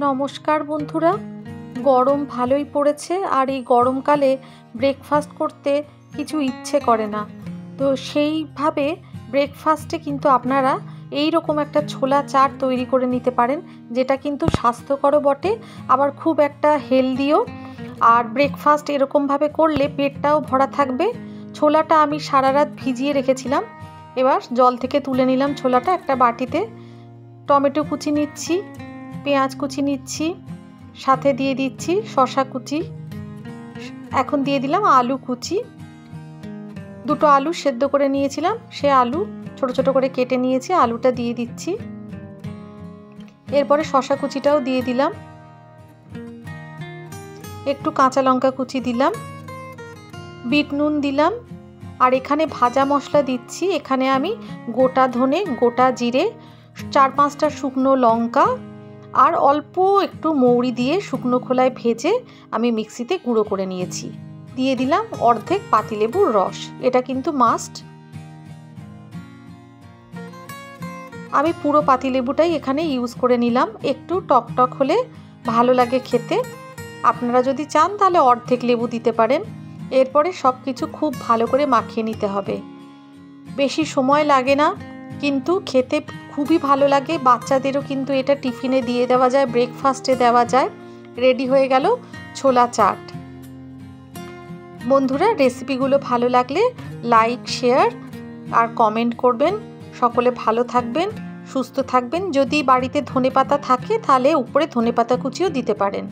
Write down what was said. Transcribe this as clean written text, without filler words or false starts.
নমস্কার বন্ধুরা, গরম ভালোই পড়েছে আর এই গরমকালে ব্রেকফাস্ট করতে কিছু ইচ্ছে করে না। তো সেইভাবে ব্রেকফাস্টে কিন্তু আপনারা এই রকম একটা ছোলা চাট তৈরি করে নিতে পারেন, যেটা কিন্তু স্বাস্থ্যকরও বটে, আবার খুব একটা হেলদিও। আর ব্রেকফাস্ট এরকমভাবে করলে পেটটাও ভরা থাকবে। ছোলাটা আমি সারা রাত ভিজিয়ে রেখেছিলাম, এবার জল থেকে তুলে নিলাম ছোলাটা একটা বাটিতে। টমেটো কুচি নিচ্ছি, পেঁয়াজ কুচি নিচ্ছি, সাথে দিয়ে দিচ্ছি শসা কুচি, এখন দিয়ে দিলাম আলু কুচি। দুটো আলু সেদ্ধ করে নিয়েছিলাম, সে আলু ছোট ছোট করে কেটে নিয়েছি, আলুটা দিয়ে দিচ্ছি। এরপরে শসা কুচিটাও দিয়ে দিলাম, একটু কাঁচা লঙ্কা কুচি দিলাম, বিট নুন দিলাম। আর এখানে ভাজা মশলা দিচ্ছি। এখানে আমি গোটা ধনে, গোটা জিরে, 4-5টা শুকনো লঙ্কা আর অল্প একটু মৌরি দিয়ে শুকনো খোলায় ভেজে আমি মিক্সিতে গুঁড়ো করে নিয়েছি। দিয়ে দিলাম অর্ধেক পাতিলেবুর রস, এটা কিন্তু মাস্ট। আমি পুরো পাতিলেবুটাই এখানে ইউজ করে নিলাম, একটু টক টক হলে ভালো লাগে খেতে। আপনারা যদি চান তাহলে অর্ধেক লেবু দিতে পারেন। এরপরে সব কিছু খুব ভালো করে মাখিয়ে নিতে হবে। বেশি সময় লাগে না, কিন্তু খেতে খুবই ভালো লাগে। বাচ্চাদেরও কিন্তু এটা টিফিনে দিয়ে দেওয়া যায়, ব্রেকফাস্টে দেওয়া যায়। রেডি হয়ে গেল ছোলা চাট। বন্ধুরা, রেসিপিগুলো ভালো লাগলে লাইক, শেয়ার আর কমেন্ট করবেন। সকলে ভালো থাকবেন, সুস্থ থাকবেন। যদি বাড়িতে ধনেপাতা থাকে তাহলে উপরে ধনেপাতা কুচিও দিতে পারেন।